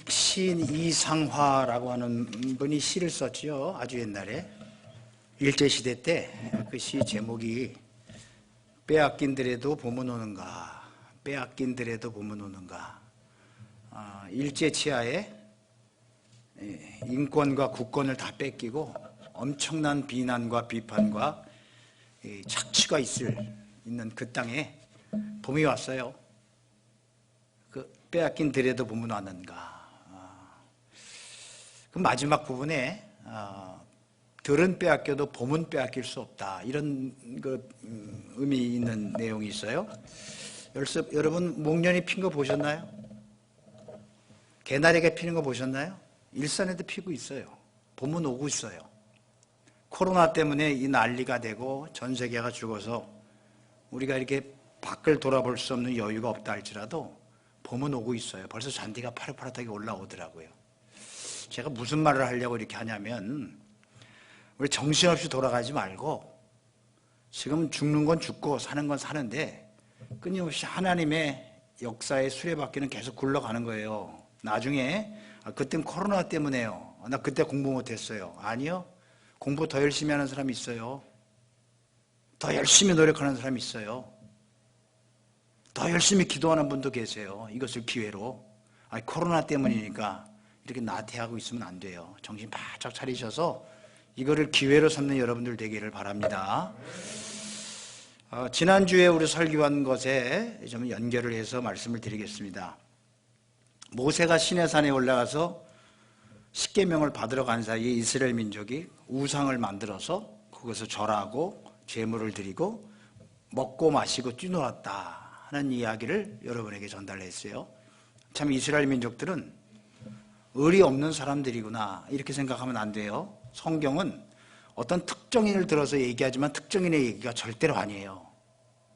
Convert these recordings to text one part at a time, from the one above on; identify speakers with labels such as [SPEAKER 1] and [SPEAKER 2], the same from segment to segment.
[SPEAKER 1] 시인 이상화라고 하는 분이 시를 썼지요. 아주 옛날에 일제시대 때 그 시 제목이 빼앗긴들에도 봄은 오는가, 빼앗긴들에도 봄은 오는가. 일제 치하에 인권과 국권을 다 뺏기고 엄청난 비난과 비판과 착취가 있는 그 땅에 봄이 왔어요. 그 빼앗긴들에도 봄은 왔는가. 그 마지막 부분에 들은 빼앗겨도 봄은 빼앗길 수 없다, 이런 의미 있는 내용이 있어요. 여러분 목련이 핀 거 보셨나요? 개나리가 피는 거 보셨나요? 일산에도 피고 있어요. 봄은 오고 있어요. 코로나 때문에 이 난리가 되고 전 세계가 죽어서 우리가 이렇게 밖을 돌아볼 수 없는 여유가 없다 할지라도 봄은 오고 있어요. 벌써 잔디가 파릇파릇하게 올라오더라고요. 제가 무슨 말을 하려고 이렇게 하냐면, 우리 정신없이 돌아가지 말고 지금 죽는 건 죽고 사는 건 사는데 끊임없이 하나님의 역사의 수레바퀴는 계속 굴러가는 거예요. 나중에 그땐 코로나 때문에요, 나 그때 공부 못했어요. 아니요, 공부 더 열심히 하는 사람이 있어요. 더 열심히 노력하는 사람이 있어요. 더 열심히 기도하는 분도 계세요. 이것을 기회로. 코로나 때문이니까 이렇게 나태하고 있으면 안 돼요. 정신 바짝 차리셔서 이거를 기회로 삼는 여러분들 되기를 바랍니다. 지난주에 우리 설교한 것에 좀 연결을 해서 말씀을 드리겠습니다. 모세가 시내산에 올라가서 십계명을 받으러 간 사이에 이스라엘 민족이 우상을 만들어서 거기서 절하고 제물을 드리고 먹고 마시고 뛰놀았다 하는 이야기를 여러분에게 전달했어요. 참 이스라엘 민족들은 의리 없는 사람들이구나, 이렇게 생각하면 안 돼요. 성경은 어떤 특정인을 들어서 얘기하지만 특정인의 얘기가 절대로 아니에요.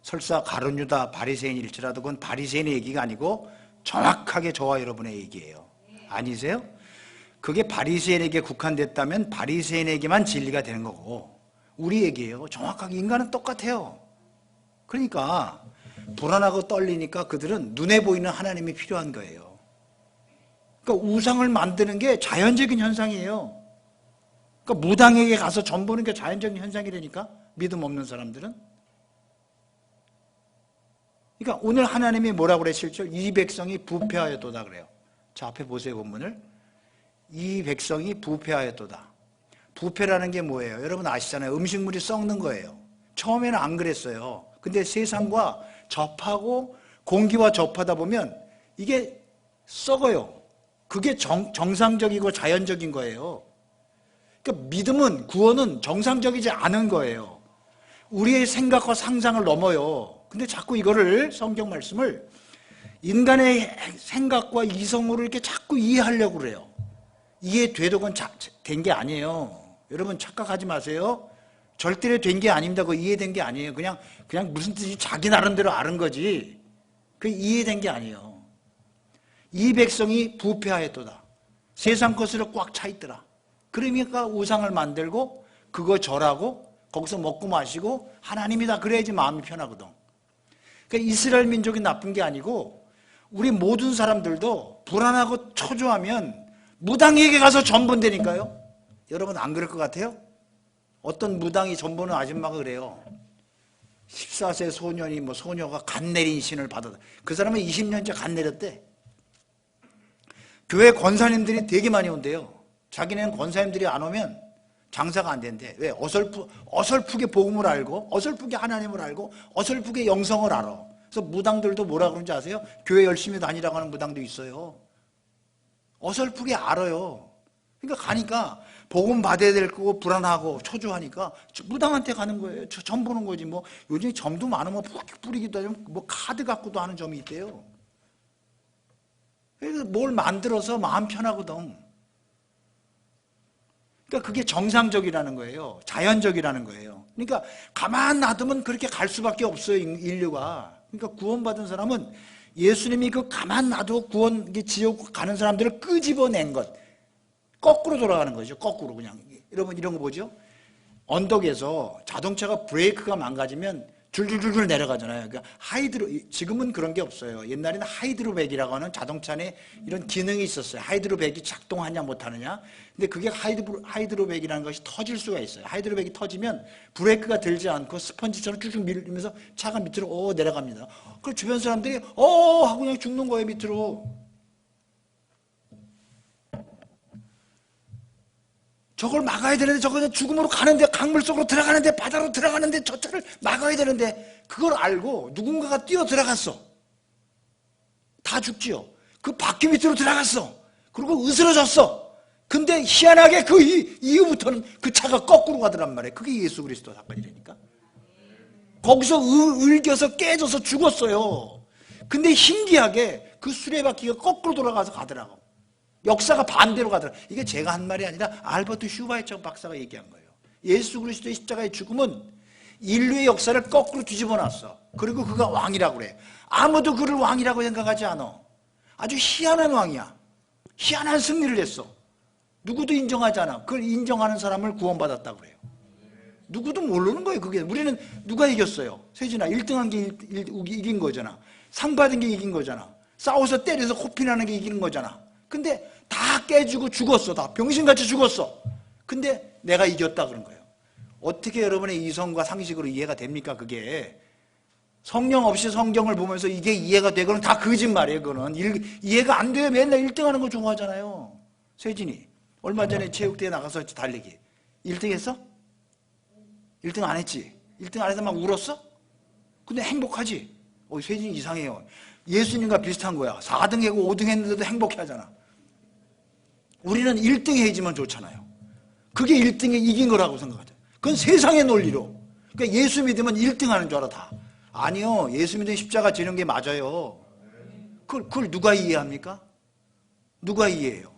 [SPEAKER 1] 설사 가룟 유다 바리새인일지라도 그건 바리새인의 얘기가 아니고 정확하게 저와 여러분의 얘기예요. 아니세요? 그게 바리새인에게 국한됐다면 바리새인에게만 진리가 되는 거고, 우리 얘기예요. 정확하게 인간은 똑같아요. 그러니까 불안하고 떨리니까 그들은 눈에 보이는 하나님이 필요한 거예요. 그러니까 우상을 만드는 게 자연적인 현상이에요. 그러니까 무당에게 가서 점 보는 게 자연적인 현상이라니까, 믿음 없는 사람들은. 그러니까 오늘 하나님이 뭐라고 그래? 7절, 이 백성이 부패하였도다 그래요. 자, 앞에 보세요, 본문을. 이 백성이 부패하였도다. 부패라는 게 뭐예요? 여러분 아시잖아요. 음식물이 썩는 거예요. 처음에는 안 그랬어요. 근데 세상과 접하고 공기와 접하다 보면 이게 썩어요. 그게 정상적이고 자연적인 거예요. 그러니까 믿음은, 구원은 정상적이지 않은 거예요. 우리의 생각과 상상을 넘어요. 근데 자꾸 이거를, 성경 말씀을 인간의 생각과 이성으로 이렇게 자꾸 이해하려고 그래요. 이해돼도 그건 된 게 아니에요. 여러분 착각하지 마세요. 절대로 된 게 아닙니다. 그거 이해된 게 아니에요. 그냥 무슨 뜻인지 자기 나름대로 아는 거지. 그게 이해된 게 아니에요. 이 백성이 부패하였도다. 세상 것으로 꽉 차 있더라. 그러니까 우상을 만들고 그거 절하고 거기서 먹고 마시고 하나님이다 그래야지 마음이 편하거든. 그러니까 이스라엘 민족이 나쁜 게 아니고 우리 모든 사람들도 불안하고 초조하면 무당에게 가서 점 본다니까요. 여러분 안 그럴 것 같아요? 어떤 무당이 점 보는 아줌마가 그래요. 14세 소년이 소녀가 간 내린 신을 받았다. 그 사람은 20년째 간 내렸대. 교회 권사님들이 되게 많이 온대요. 자기네는 권사님들이 안 오면 장사가 안 된대. 왜? 어설프게 복음을 알고, 어설프게 하나님을 알고, 어설프게 영성을 알아. 그래서 무당들도 뭐라 그러는지 아세요? 교회 열심히 다니라고 하는 무당도 있어요. 어설프게 알아요. 그러니까 가니까 복음 받아야 될 거고 불안하고 초조하니까 무당한테 가는 거예요. 점 보는 거지. 요즘 점도 많으면 푹 뿌리기도 하고 카드 갖고도 하는 점이 있대요. 그래서 뭘 만들어서 마음 편하거든. 그러니까 그게 정상적이라는 거예요. 자연적이라는 거예요. 그러니까 가만 놔두면 그렇게 갈 수밖에 없어요, 인류가. 그러니까 구원받은 사람은 예수님이 그 가만 놔두고 구원, 지옥 가는 사람들을 끄집어낸 것. 거꾸로 돌아가는 거죠. 거꾸로 그냥. 여러분 이런 거 보죠? 언덕에서 자동차가 브레이크가 망가지면 줄줄줄줄 내려가잖아요. 그러니까 지금은 그런 게 없어요. 옛날에는 하이드로백이라고 하는 자동차 안에 이런 기능이 있었어요. 하이드로백이 작동하냐 못하느냐. 근데 그게 하이드로백이라는 것이 터질 수가 있어요. 하이드로백이 터지면 브레이크가 들지 않고 스펀지처럼 쭉쭉 밀리면서 차가 밑으로 내려갑니다. 그럼 주변 사람들이 하고 그냥 죽는 거예요, 밑으로. 저걸 막아야 되는데, 저거 죽음으로 가는데, 강물 속으로 들어가는데, 바다로 들어가는데, 저 차를 막아야 되는데, 그걸 알고 누군가가 뛰어 들어갔어. 다 죽지요. 그 바퀴 밑으로 들어갔어. 그리고 으스러졌어. 근데 희한하게 그 이후부터는 그 차가 거꾸로 가더란 말이에요. 그게 예수 그리스도 사건이라니까. 거기서 울겨서 깨져서 죽었어요. 근데 신기하게 그 수레바퀴가 거꾸로 돌아가서 가더라고. 역사가 반대로 가더라. 이게 제가 한 말이 아니라 알버트 슈바이처 박사가 얘기한 거예요. 예수 그리스도의 십자가의 죽음은 인류의 역사를 거꾸로 뒤집어 놨어. 그리고 그가 왕이라고 그래. 아무도 그를 왕이라고 생각하지 않아. 아주 희한한 왕이야. 희한한 승리를 했어. 누구도 인정하지 않아. 그걸 인정하는 사람을 구원받았다고 그래요. 누구도 모르는 거예요. 그게. 우리는 누가 이겼어요? 세진아, 1등한 게 이긴 거잖아. 상 받은 게 이긴 거잖아. 싸워서 때려서 코피 나는 게 이기는 거잖아. 근데 다 깨지고 죽었어. 다 병신같이 죽었어. 근데 내가 이겼다 그런 거예요. 어떻게 여러분의 이성과 상식으로 이해가 됩니까? 그게 성령 없이 성경을 보면서 이게 이해가 되고는 다 거짓말이에요. 그거는 이해가 안 돼요. 맨날 1등하는 거 좋아하잖아요. 세진이 얼마 전에 체육대회 나가서 달리기 1등 했어? 1등 안 했지? 1등 안 해서 막 울었어? 근데 행복하지? 세진이 이상해요. 예수님과 비슷한 거야. 4등 하고 5등 했는데도 행복해 하잖아. 우리는 1등 해야지만 좋잖아요. 그게 1등에 이긴 거라고 생각하죠. 그건 세상의 논리로. 그러니까 예수 믿으면 1등 하는 줄 알아, 다. 아니요. 예수 믿으면 십자가 지는 게 맞아요. 그걸 누가 이해합니까? 누가 이해해요?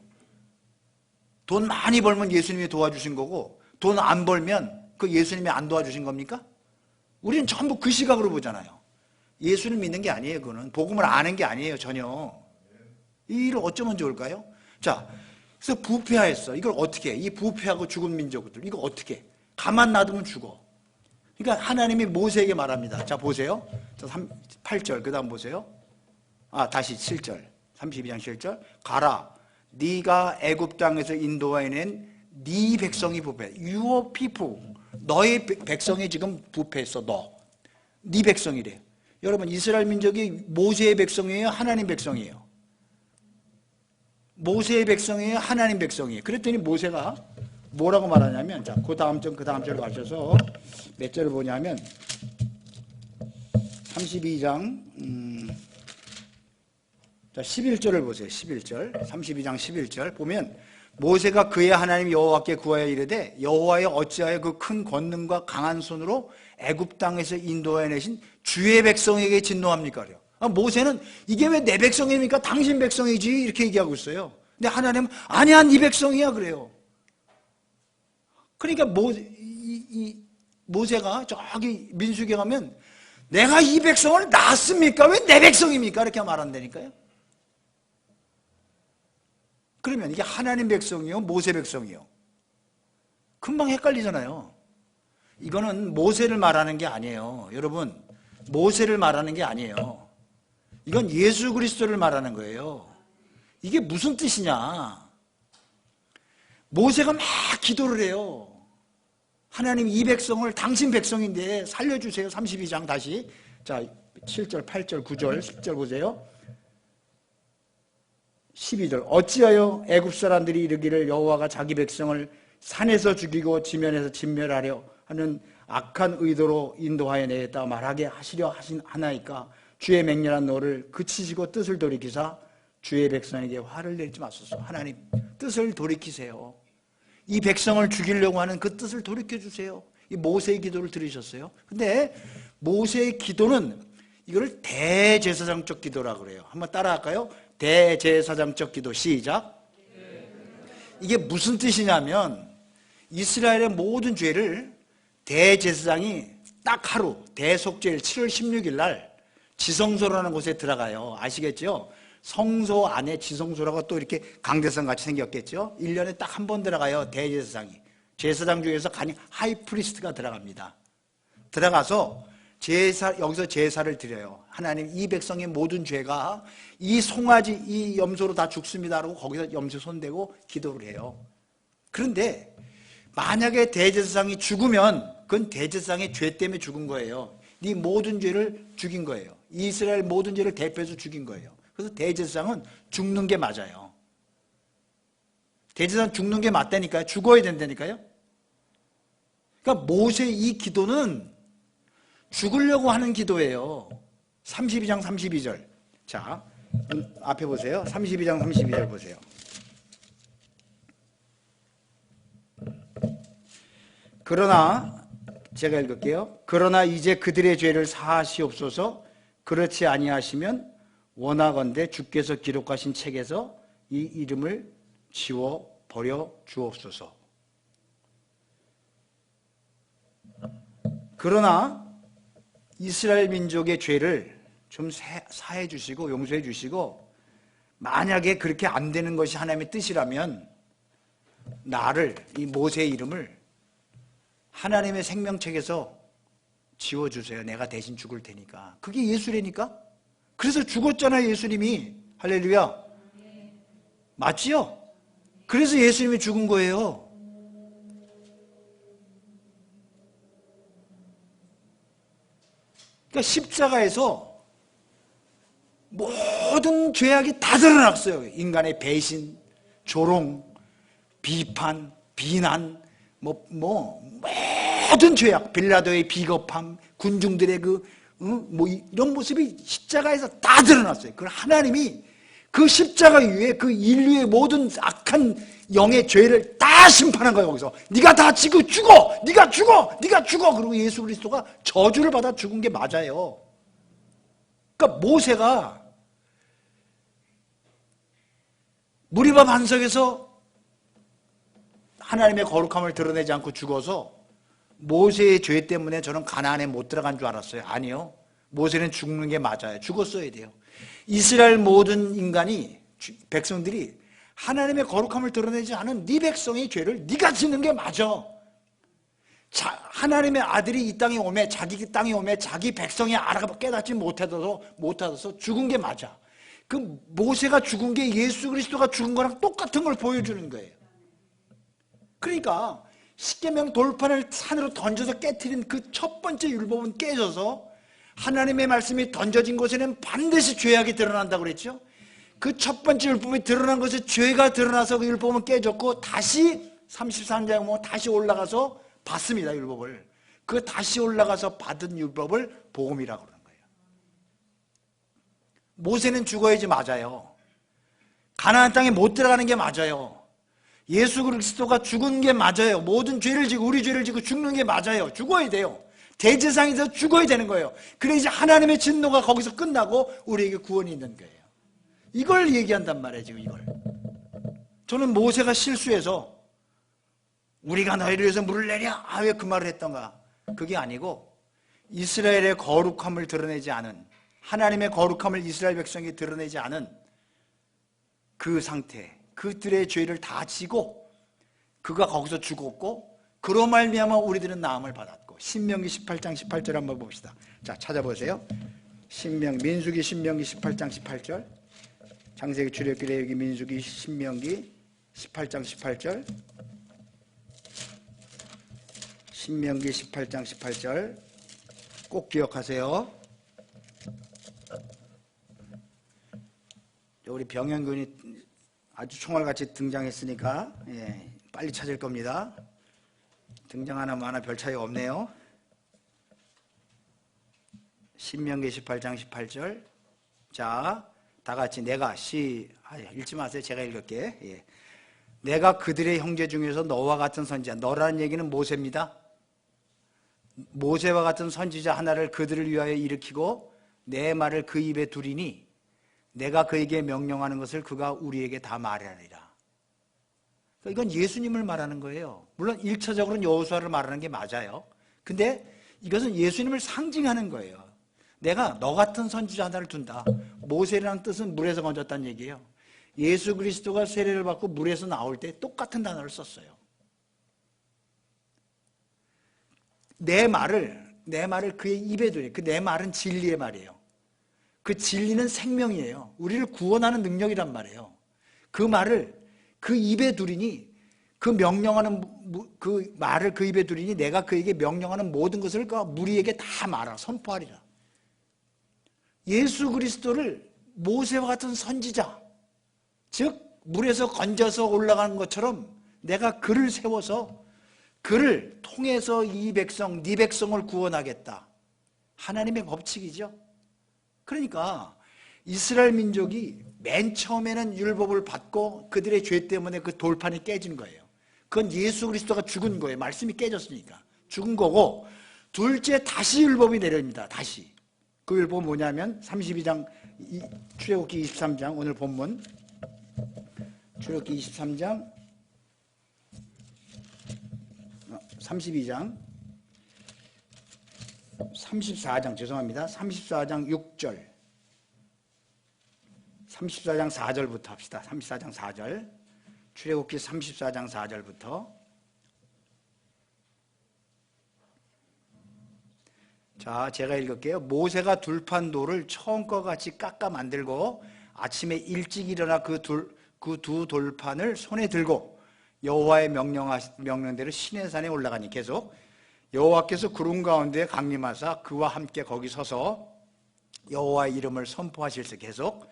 [SPEAKER 1] 돈 많이 벌면 예수님이 도와주신 거고, 돈 안 벌면 그 예수님이 안 도와주신 겁니까? 우리는 전부 그 시각으로 보잖아요. 예수를 믿는 게 아니에요. 그거는 복음을 아는 게 아니에요. 전혀. 이 일을 어쩌면 좋을까요? 자, 그래서 부패하였어. 이걸 어떻게 해? 이 부패하고 죽은 민족들 이거 어떻게 해? 가만 놔두면 죽어. 그러니까 하나님이 모세에게 말합니다. 자, 보세요. 8절 그 다음 보세요. 다시 7절 32장 7절 가라. 네가 애굽 땅에서 인도하여낸 네 백성이 부패. Your people. 너의 백성이 지금 부패했어. 네 백성이래. 여러분, 이스라엘 민족이 모세의 백성이에요? 하나님 백성이에요? 모세의 백성이에요? 하나님 백성이에요? 그랬더니 모세가 뭐라고 말하냐면, 자, 그 다음 절로 가셔서 몇 절을 보냐면 32장 11절을 보세요. 11절 32장 11절 보면 모세가 그의 하나님 여호와께 구하여 이르되 여호와여 어찌하여 그 큰 권능과 강한 손으로 애굽 땅에서 인도하여 내신 주의 백성에게 진노합니까? 그래요. 모세는 이게 왜 내 백성입니까? 당신 백성이지 이렇게 얘기하고 있어요. 근데 하나님은 아니야 네 백성이야 그래요. 그러니까 모세가 저기 민수기에 가면 내가 이 백성을 낳았습니까? 왜 내 백성입니까? 이렇게 말한다니까요. 그러면 이게 하나님 백성이요? 모세 백성이요? 금방 헷갈리잖아요. 이거는 모세를 말하는 게 아니에요. 여러분, 모세를 말하는 게 아니에요. 이건 예수 그리스도를 말하는 거예요. 이게 무슨 뜻이냐? 모세가 막 기도를 해요. 하나님 이 백성을 당신 백성인데 살려주세요. 32장 다시. 자, 7절, 8절, 9절, 10절 보세요. 12절 어찌하여 애굽 사람들이 이르기를 여호와가 자기 백성을 산에서 죽이고 지면에서 진멸하려 하는 악한 의도로 인도하여 내겠다 말하게 하시려 하나이까 주의 맹렬한 너를 그치시고 뜻을 돌이키사 주의 백성에게 화를 내지 마소서. 하나님 뜻을 돌이키세요. 이 백성을 죽이려고 하는 그 뜻을 돌이켜주세요. 이 모세의 기도를 들으셨어요? 근데 모세의 기도는 이거를 대제사장적 기도라고 그래요. 한번 따라할까요? 대제사장적 기도 시작. 이게 무슨 뜻이냐면 이스라엘의 모든 죄를 대제사장이 딱 하루 대속죄일 7월 16일 날 지성소라는 곳에 들어가요. 아시겠죠? 성소 안에 지성소라고 또 이렇게 강대상 같이 생겼겠죠? 1년에 딱 한 번 들어가요. 대제사장이. 제사장 중에서 간이 하이프리스트가 들어갑니다. 들어가서 여기서 제사를 드려요. 하나님, 이 백성의 모든 죄가 이 송아지, 이 염소로 다 죽습니다라고 거기서 염소 손대고 기도를 해요. 그런데 만약에 대제사장이 죽으면 그건 대제사장의 죄 때문에 죽은 거예요. 네 모든 죄를 죽인 거예요. 이스라엘 모든 죄를 대표해서 죽인 거예요. 그래서 대제사장은 죽는 게 맞아요. 대제사장 죽는 게 맞다니까요. 죽어야 된다니까요. 그러니까 모세의 이 기도는 죽으려고 하는 기도예요. 32장 32절. 자, 앞에 보세요. 32장 32절 보세요. 그러나 제가 읽을게요. 그러나 이제 그들의 죄를 사하시옵소서. 그렇지 아니하시면 원하건대 주께서 기록하신 책에서 이 이름을 지워 버려 주옵소서. 그러나 이스라엘 민족의 죄를 좀 사해 주시고 용서해 주시고, 만약에 그렇게 안 되는 것이 하나님의 뜻이라면 나를, 이 모세의 이름을 하나님의 생명책에서 지워주세요. 내가 대신 죽을 테니까. 그게 예수라니까. 그래서 죽었잖아요, 예수님이. 할렐루야. 맞지요? 그래서 예수님이 죽은 거예요. 그러니까 십자가에서 모든 죄악이 다 드러났어요. 인간의 배신, 조롱, 비판, 비난, 모든 죄악, 빌라도의 비겁함, 군중들의 이런 모습이 십자가에서 다 드러났어요. 그걸 하나님이 그 십자가 위에 그 인류의 모든 악한 영의 죄를 다 심판한 거예요. 거기서 네가 다 지고 죽어, 네가 죽어, 네가 죽어. 그리고 예수 그리스도가 저주를 받아 죽은 게 맞아요. 그러니까 모세가 무리바 반석에서 하나님의 거룩함을 드러내지 않고 죽어서 모세의 죄 때문에 저는 가나안에 못 들어간 줄 알았어요. 아니요. 모세는 죽는 게 맞아요. 죽었어야 돼요. 이스라엘 모든 인간이, 백성들이 하나님의 거룩함을 드러내지 않은 네 백성의 죄를 네가 짓는 게 맞아. 하나님의 아들이 이 땅에 오매, 자기 땅에 오매 자기 백성이 깨닫지 못하셔서 죽은 게 맞아. 그 모세가 죽은 게 예수 그리스도가 죽은 거랑 똑같은 걸 보여주는 거예요. 그러니까 십계명 돌판을 산으로 던져서 깨트린 그 첫 번째 율법은 깨져서 하나님의 말씀이 던져진 곳에는 반드시 죄악이 드러난다고 그랬죠. 그 첫 번째 율법이 드러난 것에 죄가 드러나서 그 율법은 깨졌고, 다시 33장에 보면 다시 올라가서 받습니다. 율법을. 그 다시 올라가서 받은 율법을 복음이라고 그러는 거예요. 모세는 죽어야지 맞아요. 가나안 땅에 못 들어가는 게 맞아요. 예수 그리스도가 죽은 게 맞아요. 모든 죄를 지고 우리 죄를 지고 죽는 게 맞아요. 죽어야 돼요. 대제사장에서 죽어야 되는 거예요. 그래야지 하나님의 진노가 거기서 끝나고 우리에게 구원이 있는 거예요. 이걸 얘기한단 말이에요. 지금 이걸. 저는 모세가 실수해서 우리가 너희를 위해서 물을 내랴, 왜 그 말을 했던가. 그게 아니고 이스라엘의 거룩함을 드러내지 않은, 하나님의 거룩함을 이스라엘 백성이 드러내지 않은 그 상태, 그들의 죄를 다 지고 그가 거기서 죽었고, 그로 말미암아 우리들은 나음을 받았고. 신명기 18장 18절 한번 봅시다. 자, 찾아보세요. 민수기 신명기 18장 18절. 창세기 출애굽기 여기 민수기 신명기 18장 18절. 신명기 18장 18절 꼭 기억하세요. 우리 병현군이 아주 총알같이 등장했으니까 빨리 찾을 겁니다. 등장하나 마나 별 차이 없네요. 신명기 18장 18절. 자, 다 같이 내가 읽지 마세요. 제가 읽을게. 내가 그들의 형제 중에서 너와 같은 선지자, 너라는 얘기는 모세입니다. 모세와 같은 선지자 하나를 그들을 위하여 일으키고 내 말을 그 입에 두리니 내가 그에게 명령하는 것을 그가 우리에게 다 말하리라. 이건 예수님을 말하는 거예요. 물론 1차적으로는 여호수아를 말하는 게 맞아요. 근데 이것은 예수님을 상징하는 거예요. 내가 너 같은 선지자 하나를 둔다. 모세라는 뜻은 물에서 건졌다는 얘기예요. 예수 그리스도가 세례를 받고 물에서 나올 때 똑같은 단어를 썼어요. 내 말을 내 말을 그의 입에 두니. 그 내 말은 진리의 말이에요. 그 진리는 생명이에요. 우리를 구원하는 능력이란 말이에요. 그 말을 그 입에 두리니, 그 명령하는 그 말을 그 입에 두리니 내가 그에게 명령하는 모든 것을 그 무리에게 다 말하 선포하리라. 예수 그리스도를 모세와 같은 선지자, 즉 물에서 건져서 올라가는 것처럼 내가 그를 세워서 그를 통해서 이 백성, 네 백성을 구원하겠다. 하나님의 법칙이죠. 그러니까 이스라엘 민족이 맨 처음에는 율법을 받고 그들의 죄 때문에 그 돌판이 깨진 거예요. 그건 예수 그리스도가 죽은 거예요. 말씀이 깨졌으니까 죽은 거고, 둘째 다시 율법이 내려옵니다. 다시. 그 율법은 뭐냐면 32장 출애굽기 23장 오늘 본문 출애굽기 23장 32장 34장 죄송합니다. 34장 6절 34장 4절부터 합시다. 34장 4절 출애굽기 34장 4절부터 자, 제가 읽을게요. 모세가 둘판돌을 처음과 같이 깎아 만들고 아침에 일찍 일어나 그 두 돌판을 손에 들고 여호와의 명령대로 시내산에 올라가니 계속 여호와께서 구름 가운데 강림하사 그와 함께 거기 서서 여호와의 이름을 선포하실세. 계속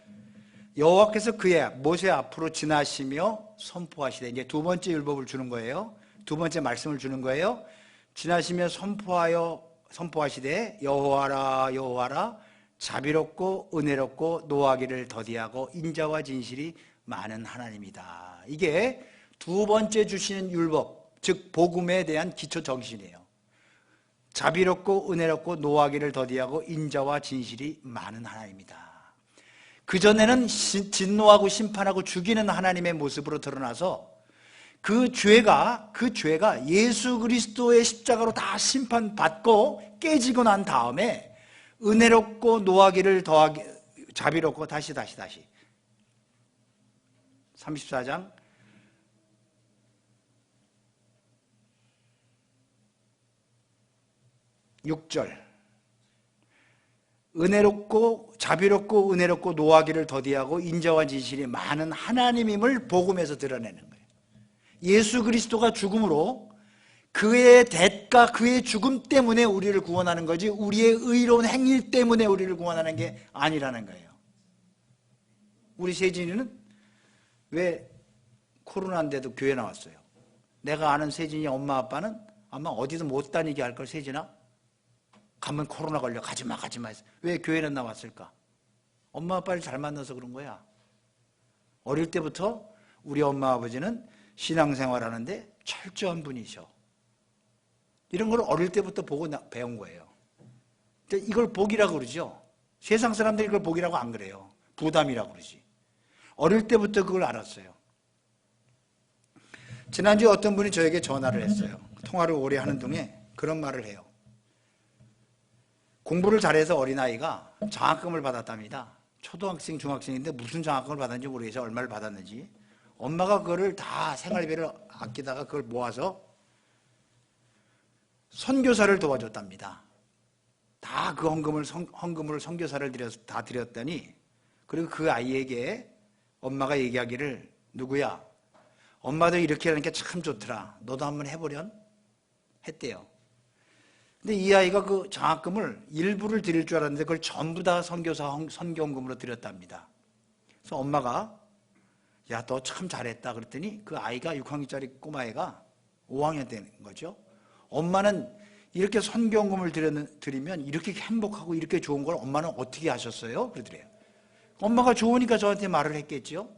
[SPEAKER 1] 여호와께서 그의 모세 앞으로 지나시며 선포하시되, 이제 두 번째 율법을 주는 거예요. 두 번째 말씀을 주는 거예요. 지나시며 선포하시되 여호와라 여호와라 자비롭고 은혜롭고 노하기를 더디하고 인자와 진실이 많은 하나님이다. 이게 두 번째 주시는 율법, 즉 복음에 대한 기초 정신이에요. 자비롭고 은혜롭고 노하기를 더디하고 인자와 진실이 많은 하나님이다. 그전에는 진노하고 심판하고 죽이는 하나님의 모습으로 드러나서 그 죄가 예수 그리스도의 십자가로 다 심판받고 깨지고 난 다음에 은혜롭고 노하기를 더하기 자비롭고 다시 34장 6절 은혜롭고 자비롭고 은혜롭고 노하기를 더디하고 인자와 진실이 많은 하나님임을 복음에서 드러내는 거예요. 예수 그리스도가 죽음으로 그의 대가, 그의 죽음 때문에 우리를 구원하는 거지 우리의 의로운 행위 때문에 우리를 구원하는 게 아니라는 거예요. 우리 세진이는 왜 코로나인데도 교회 나왔어요? 내가 아는 세진이 엄마 아빠는 아마 어디도 못 다니게 할 걸. 세진아 가면 코로나 걸려 가지마 해서 왜 교회는 나왔을까? 엄마 아빠를 잘 만나서 그런 거야. 어릴 때부터 우리 엄마 아버지는 신앙생활 하는데 철저한 분이셔. 이런 걸 어릴 때부터 보고 배운 거예요. 이걸 복이라고 그러죠. 세상 사람들이 이걸 복이라고 안 그래요. 부담이라고 그러지. 어릴 때부터 그걸 알았어요. 지난주에 어떤 분이 저에게 전화를 했어요. 통화를 오래 하는 동에 그런 말을 해요. 공부를 잘해서 어린아이가 장학금을 받았답니다. 초등학생, 중학생인데 무슨 장학금을 받았는지 모르겠어요. 얼마를 받았는지. 엄마가 그거를 다 생활비를 아끼다가 그걸 모아서 선교사를 도와줬답니다. 다 그 헌금을 선교사를 다 드렸더니, 그리고 그 아이에게 엄마가 얘기하기를, 누구야, 엄마도 이렇게 하는 게 참 좋더라. 너도 한번 해보련? 했대요. 근데 이 아이가 그 장학금을 일부를 드릴 줄 알았는데 그걸 전부 다 선교사 선교헌금으로 드렸답니다. 그래서 엄마가 야, 너 참 잘했다 그랬더니 그 아이가 6학년짜리 꼬마애가 5학년 되는 거죠. 엄마는 이렇게 선교헌금을 드리면 이렇게 행복하고 이렇게 좋은 걸 엄마는 어떻게 하셨어요? 그러더래요. 엄마가 좋으니까 저한테 말을 했겠죠.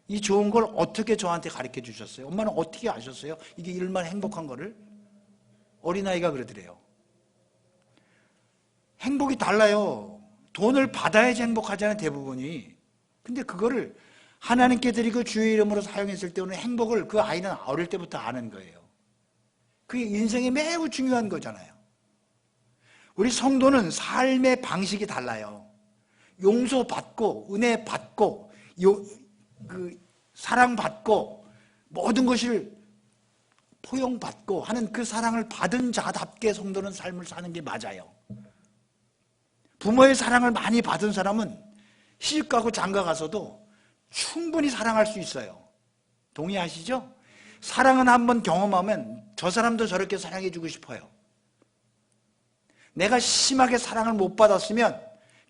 [SPEAKER 1] 이 좋은 걸 어떻게 저한테 가르쳐 주셨어요? 엄마는 어떻게 아셨어요? 이게 얼마나 행복한 거를? 어린아이가 그러더래요. 행복이 달라요. 돈을 받아야지 행복하잖아요, 대부분이. 근데 그거를 하나님께 드리고 주의 이름으로 사용했을 때 오는 행복을 그 아이는 어릴 때부터 아는 거예요. 그게 인생에 매우 중요한 거잖아요. 우리 성도는 삶의 방식이 달라요. 용서받고 은혜 받고 사랑받고 모든 것을 포용받고 하는 그 사랑을 받은 자답게 성도는 삶을 사는 게 맞아요. 부모의 사랑을 많이 받은 사람은 시집가고 장가가서도 충분히 사랑할 수 있어요. 동의하시죠? 사랑은 한번 경험하면 저 사람도 저렇게 사랑해주고 싶어요. 내가 심하게 사랑을 못 받았으면,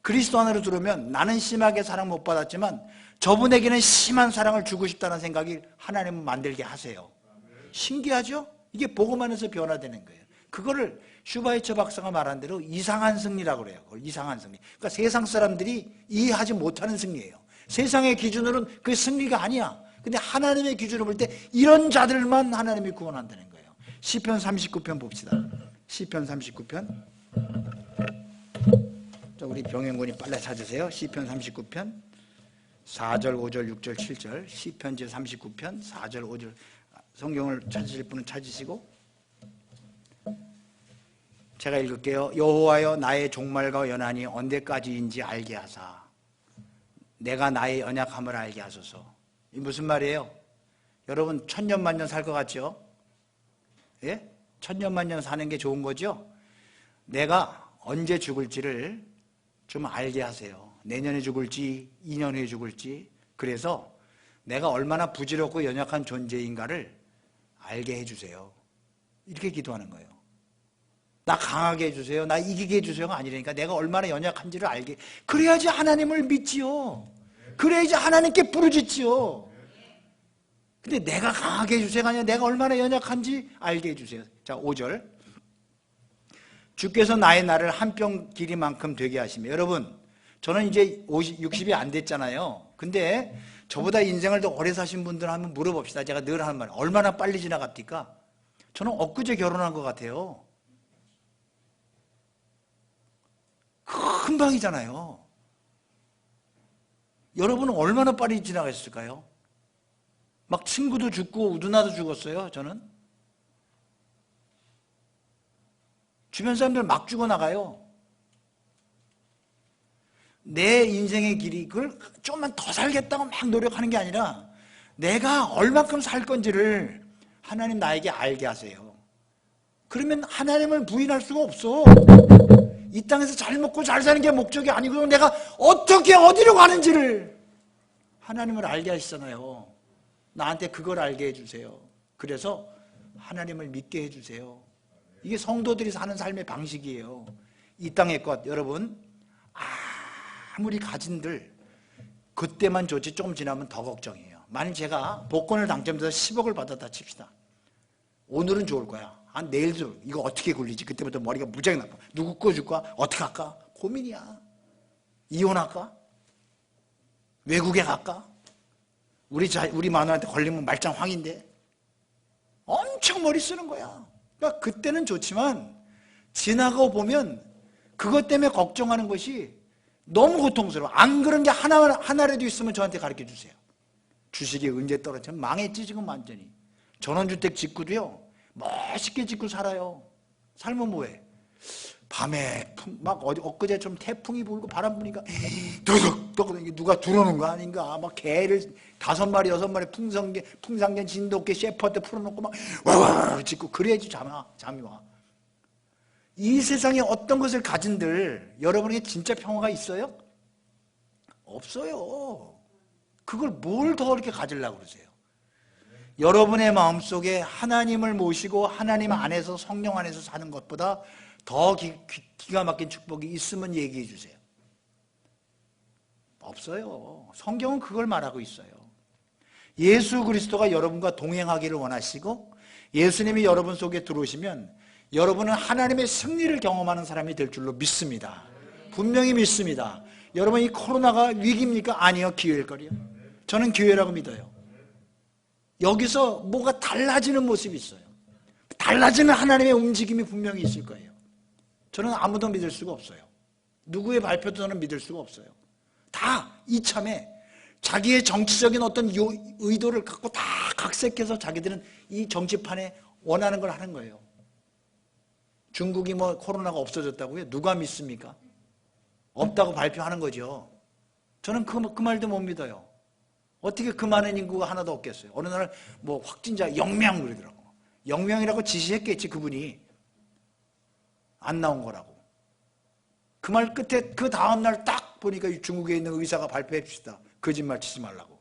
[SPEAKER 1] 그리스도 안으로 들어오면 나는 심하게 사랑 못 받았지만 저분에게는 심한 사랑을 주고 싶다는 생각이 하나님은 만들게 하세요. 신기하죠? 이게 복음 안에서 변화되는 거예요. 그거를 슈바이처 박사가 말한 대로 이상한 승리라고 그래요. 그걸 이상한 승리. 그러니까 세상 사람들이 이해하지 못하는 승리예요. 세상의 기준으로는 그게 승리가 아니야. 근데 하나님의 기준으로 볼 때 이런 자들만 하나님이 구원한다는 거예요. 시편 39편 봅시다. 시편 39편. 우리 병행군이 빨리 찾으세요. 시편 39편 4절, 5절, 6절, 7절. 시편 제 39편 4절, 5절. 성경을 찾으실 분은 찾으시고, 제가 읽을게요. 여호와여, 나의 종말과 연한이 언제까지인지 알게 하사 내가 나의 연약함을 알게 하소서. 이 무슨 말이에요? 여러분 천년만년 살 것 같죠? 예? 천년만년 사는 게 좋은 거죠? 내가 언제 죽을지를 좀 알게 하세요. 내년에 죽을지 2년 후에 죽을지. 그래서 내가 얼마나 부질없고 연약한 존재인가를 알게 해주세요. 이렇게 기도하는 거예요. 나 강하게 해주세요. 나 이기게 해주세요가 아니라니까 내가 얼마나 연약한지를 알게. 그래야지 하나님을 믿지요. 그래야지 하나님께 부르짖지요. 근데 내가 강하게 해주세요가 아니라 내가 얼마나 연약한지 알게 해주세요. 자, 5절. 주께서 나의 날을 한 뼘 길이만큼 되게 하시며. 여러분, 저는 이제 60이 안 됐잖아요. 근데 저보다 인생을 더 오래 사신 분들 한번 물어봅시다. 제가 늘 하는 말, 얼마나 빨리 지나갑니까? 저는 엊그제 결혼한 것 같아요. 금방이잖아요. 여러분은 얼마나 빨리 지나갔을까요? 막 친구도 죽고 누나도 죽었어요. 저는 주변 사람들 막 죽어나가요. 내 인생의 길이 그걸 좀만 더 살겠다고 막 노력하는 게 아니라 내가 얼마큼 살 건지를 하나님 나에게 알게 하세요. 그러면 하나님을 부인할 수가 없어. 이 땅에서 잘 먹고 잘 사는 게 목적이 아니고 내가 어떻게 어디로 가는지를 하나님을 알게 하시잖아요. 나한테 그걸 알게 해주세요. 그래서 하나님을 믿게 해주세요. 이게 성도들이 사는 삶의 방식이에요. 이 땅의 것, 여러분 아무리 가진들 그때만 좋지 조금 지나면 더 걱정이에요. 만일 제가 복권을 당첨돼서 10억을 받았다 칩시다. 오늘은 좋을 거야. 내일도 이거 어떻게 굴리지? 그때부터 머리가 무지하게 나빠. 누구 거 줄까? 어떻게 할까? 고민이야. 이혼할까? 외국에 갈까? 우리 마누라한테 걸리면 말짱황인데 엄청 머리 쓰는 거야. 그러니까 그때는 좋지만 지나가고 보면 그것 때문에 걱정하는 것이 너무 고통스러워. 안 그런 게 하나라도 있으면 저한테 가르쳐 주세요. 주식이 언제 떨어지면 망했지 지금 완전히. 전원주택 짓고도요 멋있게 짓고 살아요. 살면 뭐해? 밤에 막 엊그제 좀 태풍이 불고 바람 부니까 더덕 누가 들어오는 거 아닌가? 막 개를 5마리 6마리 풍상견 진돗개 셰퍼한테 풀어놓고 막 와와 짓고 그래야지 잠이 와. 이 세상에 어떤 것을 가진들 여러분에게 진짜 평화가 있어요? 없어요. 그걸 뭘 더 이렇게 가지려고 그러세요? 여러분의 마음속에 하나님을 모시고 하나님 안에서 성령 안에서 사는 것보다 더 기가 막힌 축복이 있으면 얘기해 주세요. 없어요. 성경은 그걸 말하고 있어요. 예수 그리스도가 여러분과 동행하기를 원하시고 예수님이 여러분 속에 들어오시면 여러분은 하나님의 승리를 경험하는 사람이 될 줄로 믿습니다. 분명히 믿습니다. 여러분 이 코로나가 위기입니까? 아니요, 기회일 거리요. 저는 기회라고 믿어요. 여기서 뭐가 달라지는 모습이 있어요. 달라지는 하나님의 움직임이 분명히 있을 거예요. 저는 아무도 믿을 수가 없어요. 누구의 발표도 저는 믿을 수가 없어요. 다 이참에 자기의 정치적인 어떤 의도를 갖고 다 각색해서 자기들은 이 정치판에 원하는 걸 하는 거예요. 중국이 뭐 코로나가 없어졌다고요? 누가 믿습니까? 없다고 발표하는 거죠. 저는 그 말도 못 믿어요. 어떻게 그 많은 인구가 하나도 없겠어요? 어느 날 뭐 확진자 0명 그러더라고. 영명이라고 지시했겠지, 그분이. 안 나온 거라고. 그 말 끝에 그 다음날 딱 보니까 중국에 있는 의사가 발표해 줍시다. 거짓말 치지 말라고.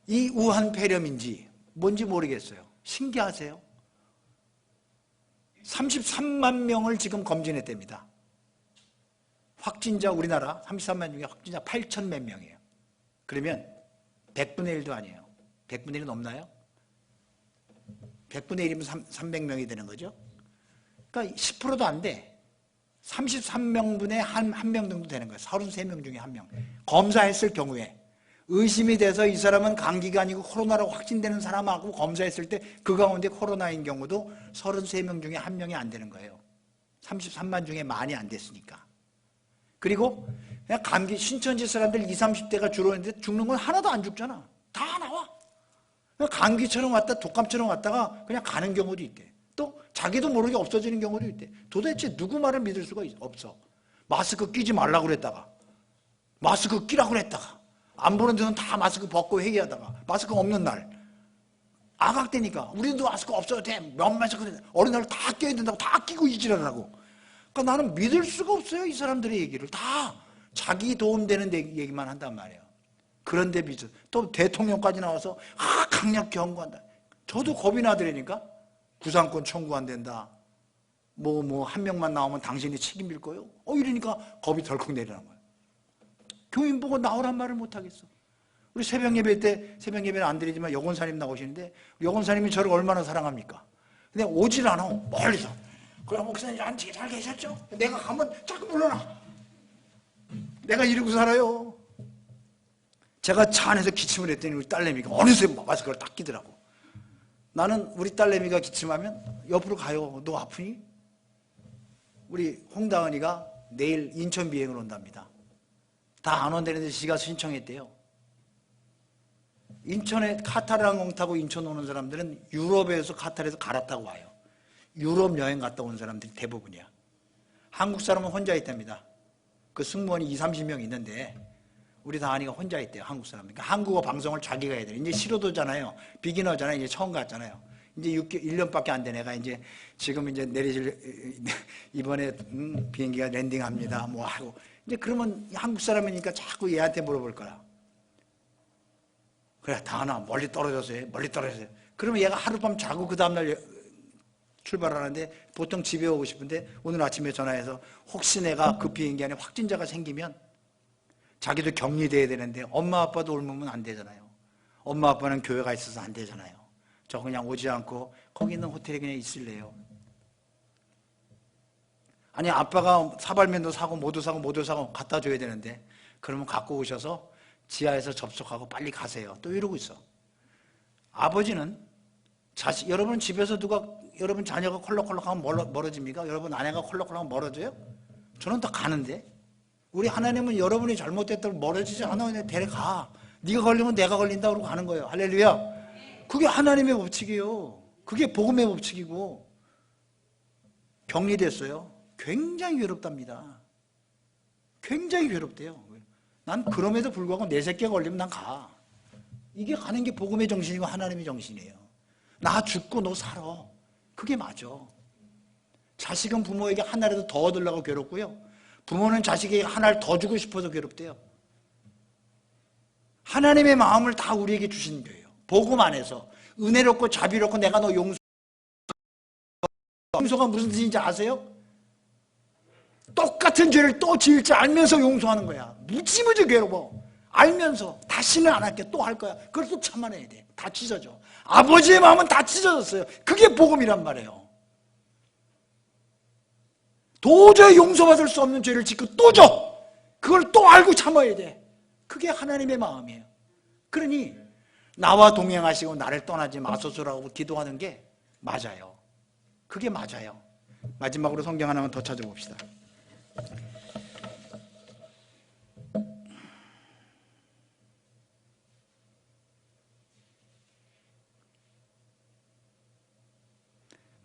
[SPEAKER 1] 이 우한 폐렴인지 뭔지 모르겠어요. 신기하세요? 33만 명을 지금 검진했답니다. 확진자 우리나라 33만 중에 확진자 8천 몇 명이에요. 그러면 100분의 1도 아니에요. 100분의 1은 넘나요? 100분의 1이면 300명이 되는 거죠. 그러니까 10%도 안 돼. 33명분의 한 명 정도 되는 거예요. 33명 중에 한 명. 검사했을 경우에 의심이 돼서 이 사람은 감기가 아니고 코로나로 확진되는 사람하고 검사했을 때 그 가운데 코로나인 경우도 33명 중에 한 명이 안 되는 거예요. 33만 중에 많이 안 됐으니까. 그리고 그냥 감기 신천지 사람들 20, 30대가 주로 있는데 죽는 건 하나도 안 죽잖아. 다 나와. 감기처럼 왔다 독감처럼 왔다가 그냥 가는 경우도 있대. 또 자기도 모르게 없어지는 경우도 있대. 도대체 누구 말을 믿을 수가 없어. 마스크 끼지 말라고 그랬다가 마스크 끼라고 그랬다가 안 보는 데는 다 마스크 벗고 회의하다가 마스크 없는 날 아각대니까 우리도 마스크 없어도 돼. 몇 마스크 어린이날 다 껴야 된다고 다 끼고 이지랄하고. 그러니까 나는 믿을 수가 없어요. 이 사람들의 얘기를 다 자기 도움되는 얘기만 한단 말이에요. 그런데 믿어. 또 대통령까지 나와서 강력 경고한다. 저도 겁이 나더라니까. 구상권 청구 안 된다. 한 명만 나오면 당신이 책임질 거예요. 이러니까 겁이 덜컥 내리는 거예요. 교인 보고 나오란 말을 못 하겠어. 우리 새벽 예배 때 새벽 예배는 안 드리지만 여권사님 나오시는데 여권사님이 저를 얼마나 사랑합니까? 근데 오질 않아. 멀리서. 그럼 목사님 안지 잘 계셨죠? 내가 가면 자꾸 불러놔. 내가 이러고 살아요. 제가 차 안에서 기침을 했더니 우리 딸내미가 어느새 마스크를 딱 끼더라고. 나는 우리 딸내미가 기침하면 옆으로 가요. 너 아프니? 우리 홍다은이가 내일 인천 비행을 온답니다. 다 안 온다는데 지가 신청했대요. 인천에 카타르 항공 타고 인천 오는 사람들은 유럽에서 카타르에서 갈아타고 와요. 유럽 여행 갔다 온 사람들이 대부분이야. 한국 사람은 혼자 있답니다. 그 승무원이 20, 30명 있는데 우리 다한이가 혼자 있대요. 한국 사람. 그러니까 한국어 방송을 자기가 해야 돼. 이제 실효도잖아요. 비기너잖아요. 이제 처음 갔잖아요. 이제 1년밖에 안 된 애가 이제 지금 이제 이번에 비행기가 랜딩합니다. 뭐 하고. 이제 그러면 한국 사람이니까 자꾸 얘한테 물어볼 거야. 그래, 다하나 멀리 떨어져서 해. 멀리 떨어져서 해. 그러면 얘가 하룻밤 자고 그 다음날 출발하는데 보통 집에 오고 싶은데 오늘 아침에 전화해서 혹시 내가 그 비행기 안에 확진자가 생기면 자기도 격리돼야 되는데 엄마 아빠도 옮으면 안 되잖아요. 엄마 아빠는 교회가 있어서 안 되잖아요. 저 그냥 오지 않고 거기 있는 호텔에 그냥 있을래요. 아니 아빠가 사발면도 사고 모두 사고 갖다 줘야 되는데 그러면 갖고 오셔서 지하에서 접속하고 빨리 가세요. 또 이러고 있어. 아버지는 여러분 집에서 여러분 자녀가 콜록콜록하면 멀어집니까? 여러분 아내가 콜록콜록하면 멀어져요? 저는 다 가는데. 우리 하나님은 여러분이 잘못됐다고 멀어지지 않아. 그냥 데려가. 네가 걸리면 내가 걸린다 그러고 가는 거예요. 할렐루야. 그게 하나님의 법칙이에요. 그게 복음의 법칙이고. 격리됐어요. 굉장히 괴롭답니다. 굉장히 괴롭대요. 난 그럼에도 불구하고 내 새끼가 걸리면 난 가. 이게 가는 게 복음의 정신이고 하나님의 정신이에요. 나 죽고 너 살아. 그게 맞아. 자식은 부모에게 하나라도 더 얻으려고 괴롭고요. 부모는 자식에게 하나를 더 주고 싶어서 괴롭대요. 하나님의 마음을 다 우리에게 주신 거예요. 복음 안에서 은혜롭고 자비롭고 내가 너 용서가 무슨 뜻인지 아세요? 똑같은 죄를 또 지을 줄 알면서 용서하는 거야. 무지무지 괴로워. 알면서 다시는 안 할게. 또 할 거야. 그걸 또 참아내야 돼. 다 찢어져. 아버지의 마음은 다 찢어졌어요. 그게 복음이란 말이에요. 도저히 용서받을 수 없는 죄를 짓고 또 줘. 그걸 또 알고 참아야 돼. 그게 하나님의 마음이에요. 그러니 나와 동행하시고 나를 떠나지 마소서라고 기도하는 게 맞아요. 그게 맞아요. 마지막으로 성경 하나만 더 찾아봅시다.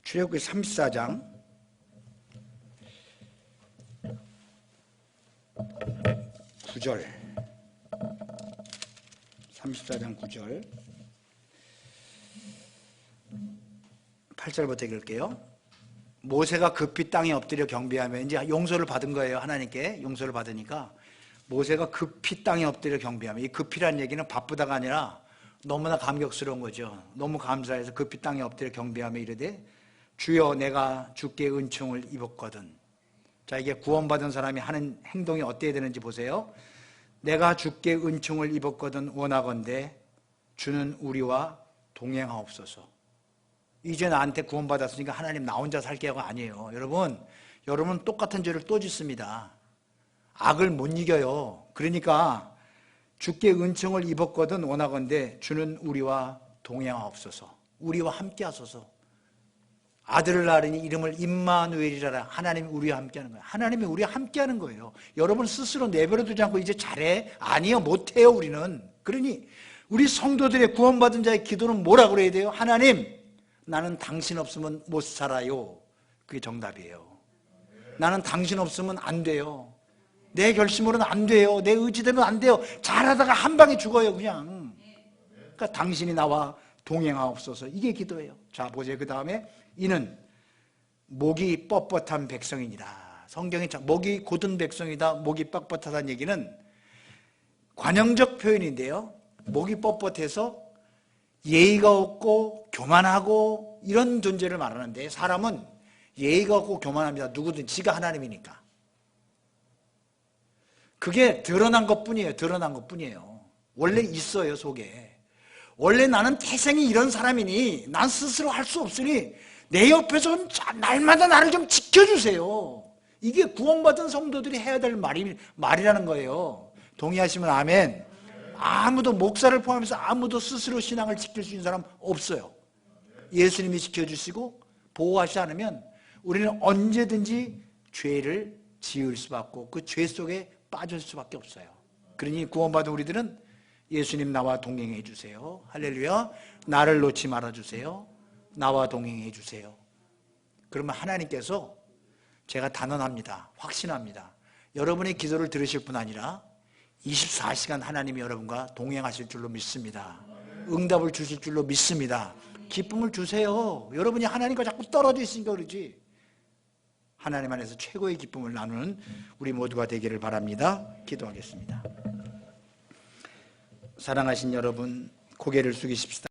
[SPEAKER 1] 출애굽기 34장 9절 34장 9절 8절부터 읽을게요. 모세가 급히 땅에 엎드려 경배하며, 이제 용서를 받은 거예요. 하나님께 용서를 받으니까 모세가 급히 땅에 엎드려 경배하며, 이 급히란 얘기는 바쁘다가 아니라 너무나 감격스러운 거죠. 너무 감사해서 급히 땅에 엎드려 경배하며 이르되 주여 내가 주께 은총을 입었거든. 자, 이게 구원받은 사람이 하는 행동이 어때야 되는지 보세요. 내가 주께 은총을 입었거든 원하건대 주는 우리와 동행하옵소서. 이제 나한테 구원받았으니까 하나님 나 혼자 살게요가 아니에요. 여러분 똑같은 죄를 또 짓습니다. 악을 못 이겨요. 그러니까 주께 은총을 입었거든 원하건대 주는 우리와 동행하옵소서. 우리와 함께 하소서. 아들을 낳으니 이름을 임마누엘이라. 하나님이 우리와 함께하는 거예요. 하나님이 우리와 함께하는 거예요. 여러분 스스로 내버려 두지 않고 이제 잘해? 아니요, 못해요. 우리는. 그러니 우리 성도들의 구원받은 자의 기도는 뭐라고 그래야 돼요? 하나님, 나는 당신 없으면 못 살아요. 그게 정답이에요. 나는 당신 없으면 안 돼요. 내 결심으로는 안 돼요. 내 의지대로는 안 돼요. 잘하다가 한 방에 죽어요, 그냥. 그러니까 당신이 나와 동행하옵소서. 이게 기도예요. 자, 보세요. 그 다음에 이는 목이 뻣뻣한 백성이니라. 성경이 목이 곧은 백성이다, 목이 뻣뻣하다는 얘기는 관용적 표현인데요. 목이 뻣뻣해서 예의가 없고 교만하고 이런 존재를 말하는데, 사람은 예의가 없고 교만합니다. 누구든 지가 하나님이니까. 그게 드러난 것뿐이에요. 드러난 것뿐이에요. 원래 있어요, 속에. 원래 나는 태생이 이런 사람이니 난 스스로 할 수 없으니 내 옆에서 날마다 나를 좀 지켜주세요. 이게 구원받은 성도들이 해야 될 말이라는 거예요. 동의하시면 아멘. 아무도, 목사를 포함해서 아무도 스스로 신앙을 지킬 수 있는 사람 없어요. 예수님이 지켜주시고 보호하시지 않으면 우리는 언제든지 죄를 지을 수밖에 없고 그 죄 속에 빠질 수밖에 없어요. 그러니 구원받은 우리들은 예수님 나와 동행해 주세요. 할렐루야. 나를 놓지 말아 주세요. 나와 동행해 주세요. 그러면 하나님께서, 제가 단언합니다. 확신합니다. 여러분의 기도를 들으실 뿐 아니라 24시간 하나님이 여러분과 동행하실 줄로 믿습니다. 응답을 주실 줄로 믿습니다. 기쁨을 주세요. 여러분이 하나님과 자꾸 떨어져 있으니까 그러지. 하나님 안에서 최고의 기쁨을 나누는 우리 모두가 되기를 바랍니다. 기도하겠습니다. 사랑하신 여러분, 고개를 숙이십시다.